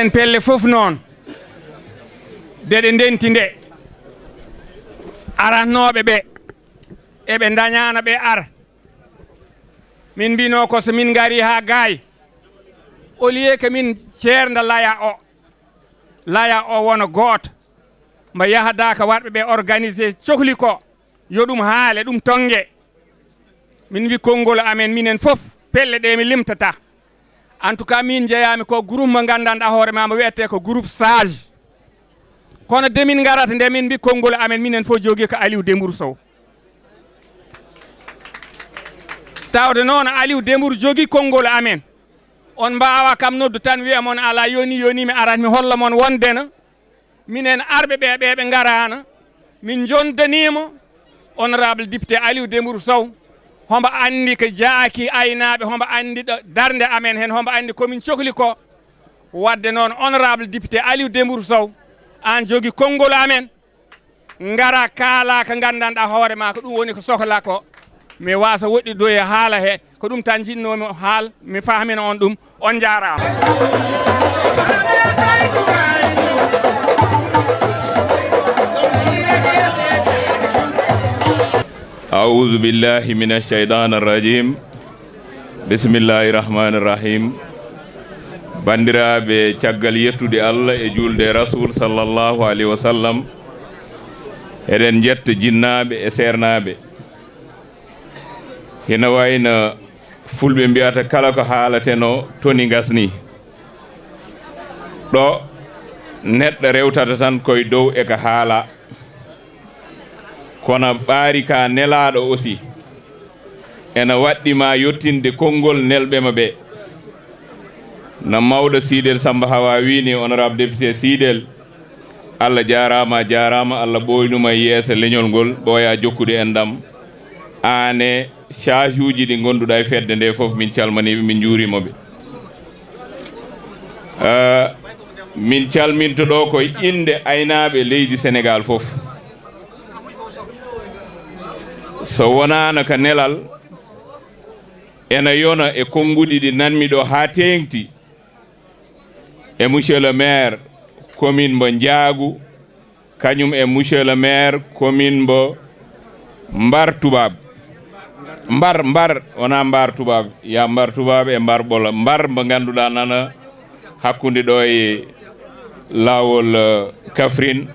enen pelle fof noon deɗe ndenti nde aratnoɓe ɓe eɓe dañana ɓe ar min mbino ko so min gari ha gaay au lieu que min ceerda laya o wona gooto mbo yahadaka watɓe ɓe organisé cohli ko yo ɗum haale ɗum tongue min wi konngol amen minen fof pelle ɗe mi limtata en tout cas min jeeyami ko groupe mo gandanɗa hoore ma mo wiyete ko groupe sage kono demin garata nde min mbi konngol amen minen fof jogui ko Aliou Dembourou Sow tawde noon Aliou Dembourou jogui konngol amen on mbawa kam noddu tan wiya mon ala yoni mi arat mi holla mon wondena minen arɓe ɓe garana min jondanima honorable député Aliou Dembourou Sow hombo andi ko jaaki aynaɓe hombo andi ɗo darde amen hen hombo andi komin cohli ko wadde noon honorable député Aliou Dembourou Sow an jogui konngol amen ngara kaala ko gandanɗa hoore ma ko ɗum woni ko sohla ko mi wasa woɗɗiɗo e haala he ko ɗum tan jinnomi haal mi famina on ɗum on jarama أعوذ بالله من الشيطان الرجيم بسم الله الرحمن الرحيم bandiraɓe caggal yettude Allah e julde rasul sallallahu alaihi wasallam eɗen jetta jinnaɓe e sernaɓe hina wayno fulɓe mbiyata kala ko haalateno toni gasni ɗo neɗɗo rewtata tan koye dow e ko haala kono ɓaari ka nelaɗo aussi ena waɗɗima yettinde konngol nelɓema ɓe no mawɗo Sidel Samba Hawa wini honorable député Sidel Allah jarama Allah ɓoynuma yeesa leñol ngol ɓooya jokkude en ɗam ane charge uji ɗi gonduɗa e fedde nde foof min calmaniɓe min juurimoɓe min calminto ɗo koye inde aynaɓe leydi Sénégal foof so wonano ko nelal ena yona e konguɗi ɗi nanmi ɗo ha tengti e monsieur le maire commune mbo Ndiagu kañum e monsieur le maire commune mbo Mbar Toubab mbar wona Mbar Toubab ya Mbar Toubab e Mbar Ɓola mbar mbo ganduɗa nana hakkude ɗo e lawol Kaffrine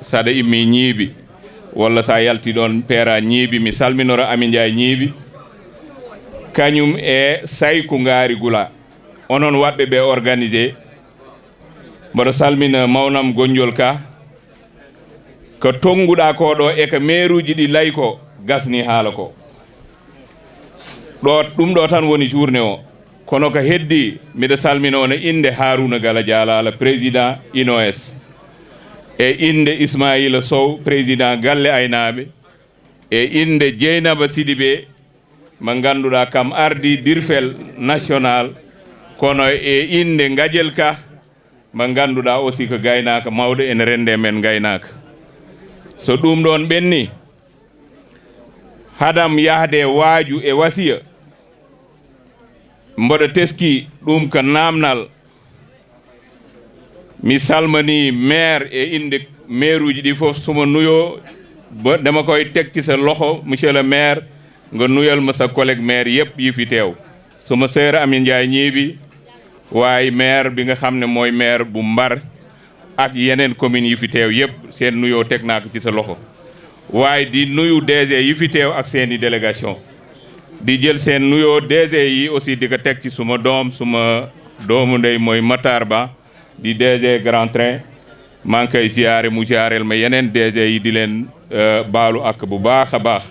saɗa immi ñiibi walla sa yalti ɗon peera ñiibi mi salminoro Ami Ndiaye ñiibi kañum e Saykou Ngari Gula onon waɓɓe ɓe organisé mboɗo salmina mawnam Gonjol Ka ko tonguɗa ko ɗo e ko maire uji ɗi layi ko gasni haala ko ɗum ɗo tan woni journée o kono ko heddi mbiɗa salmina on inde Harouna Gala Dialala président INOS e inde Ismaïla Sow président galle aynaɓe e inde Dieynaba Sidibé mo ganduɗa kam ardi dirfel national kono e inde Ngadiel Ka mo ganduɗa aussi ko gaynaka mawɗo ene rende men gaynaka so ɗum ɗon ɓenni hadam yahde waaju e wasiya mboɗo teski ɗum ko namnal mi salmani maire e inde maire uji ɗi foof somo nuyo dama koye tekki sa loxo monsieur le maire nga nuyal ma sa collègue maire yëpp yi fi teew suma sœur Ami Ndiaye ñiibi waaye maire bi nga xam ne mooy maire bu Mbar ak yeneen communes yi fi teew yëpp seen nuyoo teg naa ko ci sa loxo waaye di nuyu DG yi fi teew ak seeni délégation di jël seen nuyoo DG yi aussi di ko teg ci suma doomu ndey mooy Matar Ba di DG Grand Train maa ngi koy ziare mu ziareel ma yeneen DG yi di leen baalu ak bu baax a baax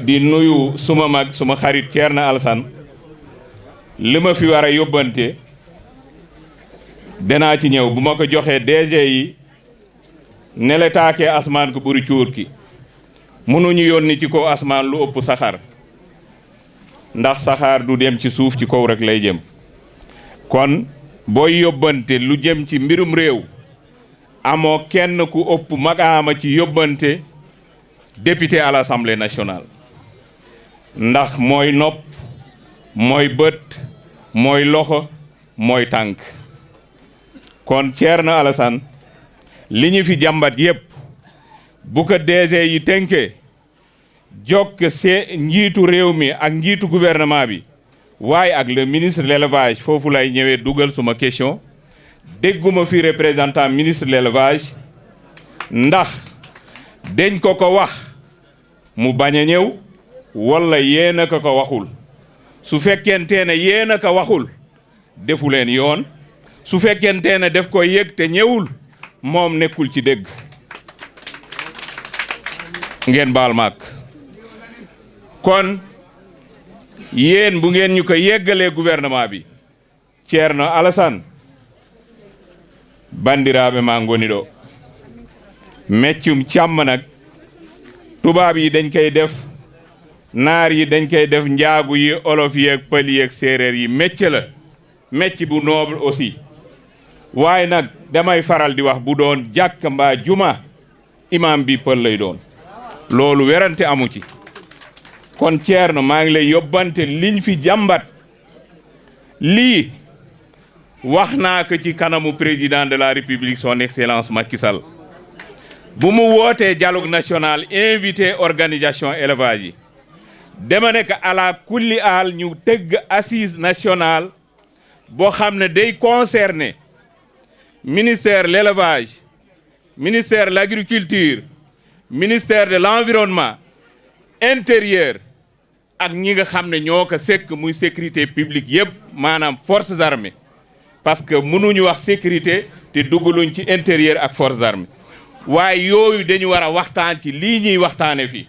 di nuyu suma mag suma xarit Thierno Alassane li ma fi war a yóbbante danaa ci ñëw bu ma ko joxee DG yi neletaake asmaan ko ɓuri cuurki mënuñu yónni ci kaw asmaan lu ëpp saxaar ndax saxaar du dem ci suuf ci kaw rek lay jëm kon booy yóbbante lu jëm ci mbirum réew amoo kenn ku ëpp magaama ci yóbbante député à l'Assemblée nationale ndax mooy nopp mooy bët mooy loxo mooy tànk kon Thierno Alassane li ñu fi jàmbat yépp bu ko DG yi tënkee jokk njiitu réew mi ak njiitu gouvernement bi waaye ak le ministre de l'élevage foofu lay ñëwee dugal suma question dégguma fi représentant ministre de l'élevage ndax dañ ko wax mu bañ a ñëw wala yéen a ko waxul su fekkente ne yéen a ko waxul defu leen yoon su fekkente ne def ko yëg te ñëwul moom nekkul ci dégg ngeen baal maak kon yéen bu ngeen ñu ko yeggalee gouvernement bi Thierno Alassane bandiraɓe ma ngoni ɗo meccum càmm nag tubaab yi dañ koy def naar yi dañ koy def njaagu yi olof yi ak pël yi ak séeréer yi mecc la mecc bu noble aussi waaye nag damay faral di wax bu doon jàkk mbaa juma imam bi pël lay doon loolu werante amu ci kon Thierno maa ngi lay yóbbante liñ fi jàmbat lii wax naa ko ci kanamu président de la république son excellence Macky Sall bu mu wootee dialogue national invité organisation élevage yi dama ne ko ala kulli aal ñu tëgg assise nationale boo xam ne day concerner ministère de l'élevage ministère de l'agriculture ministère de l'environnement intérieur ak ñi nga xam ne ñoo ko sekk muy sécurité publique yëpp maanaam forces armées parce que mënuñu wax sécurité te duggaluñ ci intérieur ak forces armées waaye yooyu dañu war a waxtaan ci lii ñuy waxtaane fii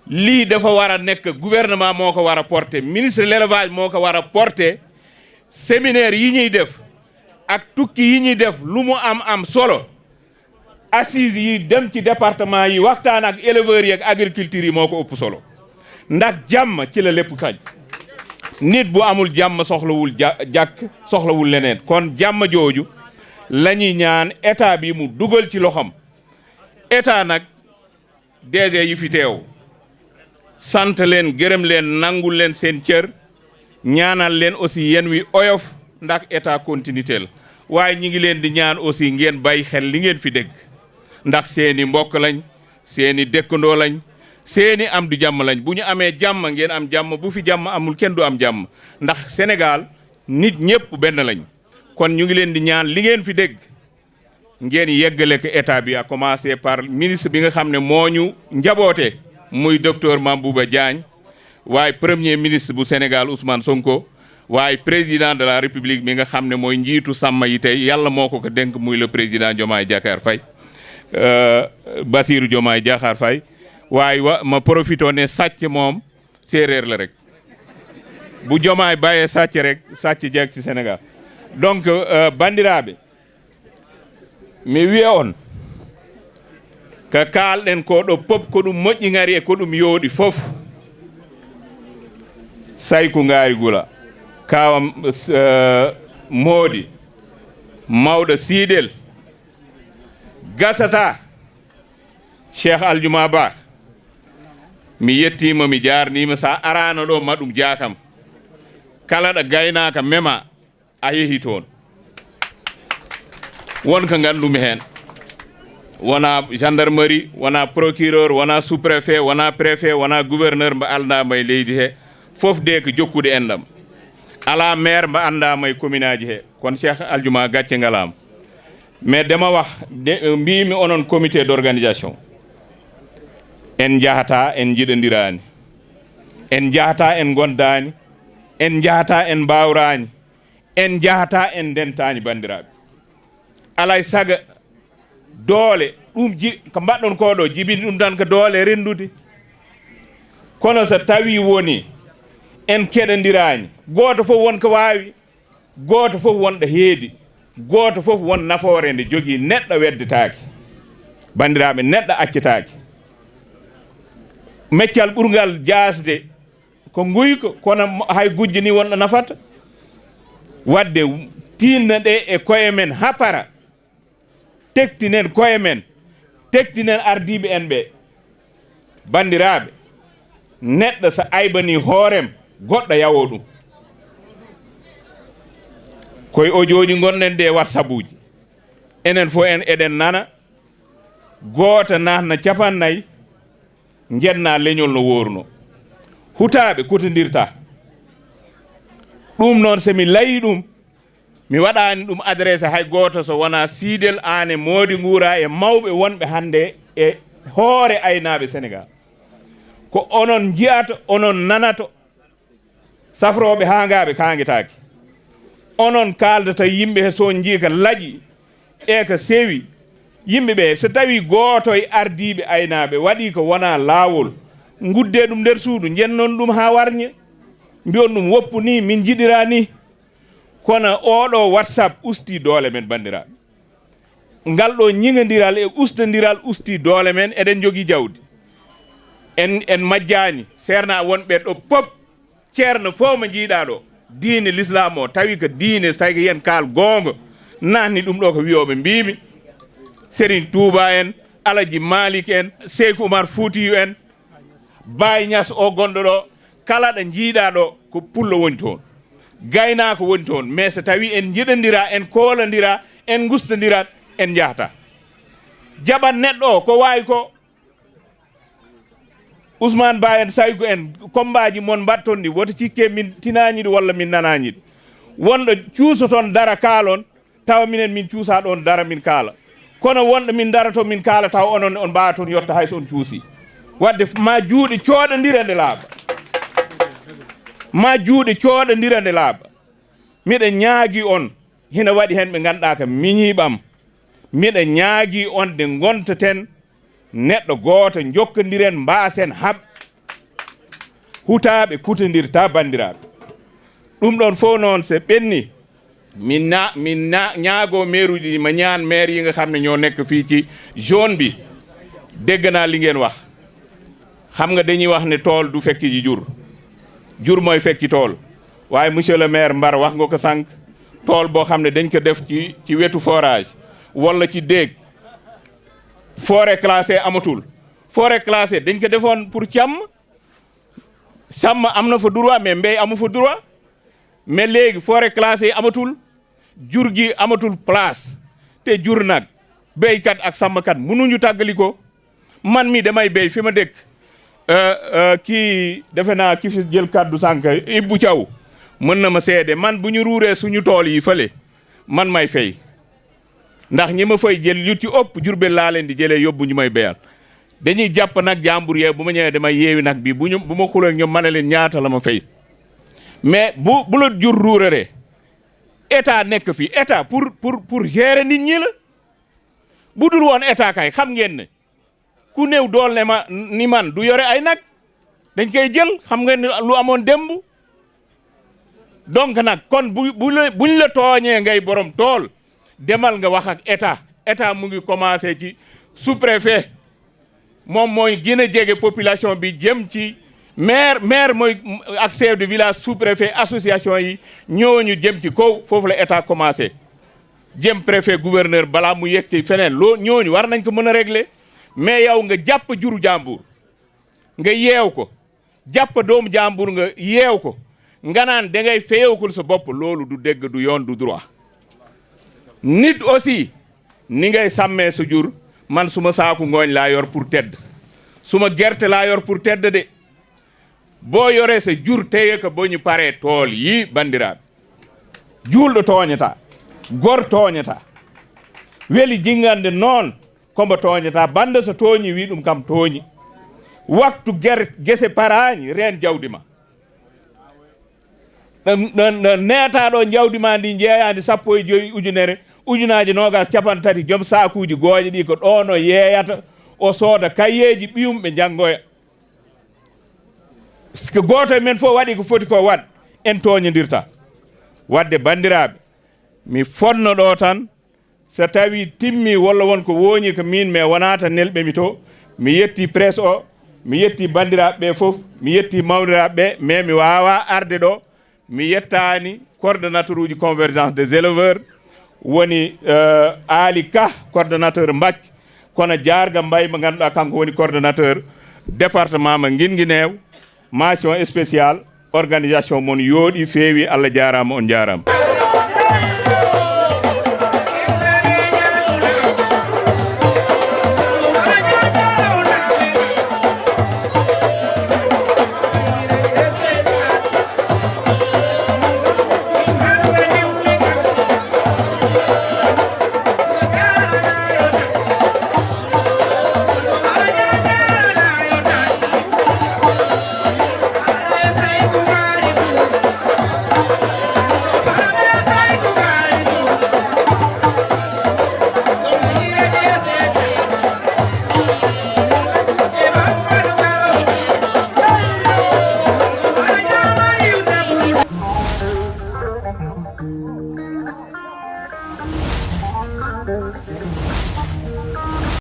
lii dafa war a nekk gouvernement moo ko war a porter ministre de l'élevage moo ko war a porter séminaire yi ñuy def ak tukki yi ñuy def lu mu am solo assises yi dem ci département yi waxtaan ak éleveurs yi ak agriculture yi moo ko ëpp solo ndax jàmm ci la lépp xaj nit bu amul jàmm soxlawul jàkk soxlawul leneen kon jàmm jooju la ñuy ñaan état bi mu dugal ci loxam état nag DG yi fi teew sant leen gërëm leen nangul leen seen cër ñaanal leen aussi yéen wi oyof ndax état continuité la waaye ñi ngi leen di ñaan aussi ngeen bàyyi xel li ngeen fi dégg ndax seeni mbokk lañ seeni dëkkandoo lañ seeni am du jàmm lañ bu ñu amee jàmm ngeen am jàmm bu fi jàmm amul kenn du am jàmm ndax Sénégal nit ñëpp benn lañ kon ñu ngi leen di ñaan li ngeen fi dégg ngeen yeggale ko état bi à commencer par ministre bi nga xam ne moo ñu njaboote muy docteur Mambouba Diagne waaye premier ministre bu Sénégal Ousmane Sonko waaye président de la République mi nga xam ne mooy njiitu sàmm yi tey yàlla moo ko dénk muy le président Diomaye Diakhar Faye Bassirou Diomaye Diakhar Faye waaye ma profito ne sàcc moom séeréer la rek bu Diomaye bàyyee sàcc rek sàcc jeeg ci Sénégal donc bandiraɓe mi wiya on ko kalɗen ko ɗo pop ko ɗum moƴƴi ngari e ko ɗum yooɗi fof sayku ngaari gula kawa moodi mawɗo siidel gasata Cheikh Aljuma Ba mi yettima mi jarnima sa arano ɗo maɗum jakam kala ɗo gaynaka mema a yeehi toon wonko gandumi hen wona gendarmerie wona procureur wona sous-préfet wona préfet wona gouverneur mbo aldama e leydi he fof de ko jokkude enɗam ala maire mbo andama e commune aji he kono Cheikh Aljuma gacce ngalama mais dema wax mbimi onon comité d'organisation en jahata en jiɗodirani en jahata en gondani en jahata en mbawrani en jahata en dentani bandiraɓe alay saga doole ɗum ko mbaɗɗon ko ɗo jibini ɗum tan ko doole rendude kono so tawi woni en keɗodirani goto fof wonko wawi goto fof wonɗo heedi goto fof won nafoore nde jogui neɗɗo weddetake bandiraɓe neɗɗo accetake meccal ɓurgal jasde ko guyko kono hay gujjo ni wonɗo nafata wadde tinno ɗe e koye men ha para tektinen koye men tektinen ardiɓe en ɓe bandiraɓe neɗɗo so aybani hoorem goɗɗo yawo ɗum koye audio ji gonɗen ɗe WhatsApp uji enen fof en eɗen nana goto natna capannayyi jenna leñol no worno hutaɓe kotodirta ɗum noon somi layi ɗum mi waɗani ɗum adressé hay goto so wona Sidel Ane Mody Guura e mawɓe wonɓe hande e hoore aynaɓe Sénégal ko onon jiyata onon nanato safroɓe hangaɓe kanguetaki onon kaldata yimɓe he so jii ka laaƴi e ko sewi yimɓeɓe so tawi goto e ardiɓe aynaɓe waɗi ko wona lawol gudde ɗum nder suudu jennon ɗum ha warña mbiyon ɗum woppu ni min jiɗira ni kono oɗo WhatsApp usti doole men bandiraɓe ngal ɗo ñiŋodiral e ustodiral usti doole men eɗen jogui jawdi en majjani serna wonɓe ɗo pop ceerno fof mo jiiɗa ɗo diine l'islam o tawi ko diine tagi yen kaal gonga nanni ɗum ɗo ko wiyoɓe mbimi Serigne Touba en Alaji Malik en Seykou Oumar Foutiyou en Baye Niass o gonɗo ɗo kala ɗo jiiɗa ɗo ko pullo woni toon gaynako woni toon mais so tawi en jiɗodira en kolodira en gustodirat en jahata jaɓat neɗɗo o ko wawi ko Ousmane Ba en Saygu en kombaji mon mbatton ɗi woto cikke min tinañiɗi walla min nanañiɗi wonɗo cuusa toon dara kaalon tawa minen min cuusa ɗon dara min kaala kono wonɗo min darato min kaala taw onon on mbawa toon yotta hayso on cuusi wadde ma juuɗe cooɗodira nde laaɓa ma juuɗe cooɗodira nde laaɓa miɗa ñaagui on hina waɗi hen ɓe ganduɗa ko miñiɓam miɗa ñaagui on de gontaten neɗɗo goto jokkodiren mbasen hab hutaɓe kutodirta bandiraɓe ɗum ɗon fof noon se ɓenni min ñaago maire uji ɗi ma ñaan maire yi nga xam ne ñoo nekk fii ci zone bi dégg naa li ngeen wax xam nga dañuy wax ne tool du fekki ji jur mooy fekki tool waaye monsieur le maire Mbar wax nga ko sànq tool boo xam ne dañ ko def ci wetu forage wala ci déeg forêt classée amatul forêt classée dañ ko defoon pour sàmm am na fa droit mais mbéy amu fa droit mais léegi forêt classée amatul jur gi amatul place te jur nag béykat ak sàmmkat mënuñu tàggali ko man mi damay béy fi ma dëkk kii defe naa ki fi jël kàddu sànq Ibou Thiaw mën na ma seede man bu ñu ruuree suñu tool yi fële man may fay ndax ñi ma fay jël yu ci ëpp Jurbel laa leen di jëlee yóbbu ñu may béyal dañuy jàpp nag jàmbur yee bu ma ñëwee damay yeewi nag bi bu ma xulee ñoom ma ne leen ñaata la ma fay mais bu la jur ruuraree état nekk fi état pour gérer nit ñi la bu dul woon état kay xam ngeen ne ku néew dool ne ma ni man du yore ay nag dañ koy jël xam ngeen ne lu amoon démb donc nag kon buñ la tooñee ngay borom tool demal nga wax ak état mu ngi commencé ci sous-préfet moom mooy gën a jege population bi jëm ci maire mooy ak chef de village sous-préfet association yi ñooñu jëm ci kaw foofu la état commencé jëm préfet gouverneur balaa mu yegg ci feneen loo ñooñu war nañ ko mën a régler mais yow nga jàpp juru jàmbur nga yeew ko jàpp doomu jàmbur nga yeew ko nga naan da ngay feewkul sa bopp loolu du dégg du yoon du droit nit aussi ni ngay sàmmee sa jur man suma saaku ngooñ laa yor pour tedd suma gerte laa yor pour tedd de boo yoree sa jur teye ko boo ñu paree tool yi bandiraɓe juulɗo tooñata gor tooñata weli jingande noon kombo tooñata bande so tooñi wi ɗum kam tooñi waktu gese paraani reen jawdi ma ɗo neetaɗo jawdi ma ndi jeeyandi 15 ujunaji nogas capan tati joom sakuji gooƴe ɗi ko ɗono yeeyata o sooda kayyeji ɓiyumɓe janggoya ko goto e men fof waɗi ko foti ko waɗ en toñodirta wadde bandiraɓe mi fonno ɗo tan so tawi timmi walla wonko wooñi ko min mais wona tan nelɓe mi to mi yetti presse o mi yetti bandiraɓe ɓe fof mi yetti mawniraɓe ɓe mais mi wawa arde ɗo mi yettani coordonnateur uji convergence des éleveurs woni Ali Ka coordonnateur Mbacke kono Jarga Mbaye mo ganduɗa kanko woni coordonnateur département mo Guinguinéo mention spéciale organisation mon yooɗi feewi Allah jarama on jarama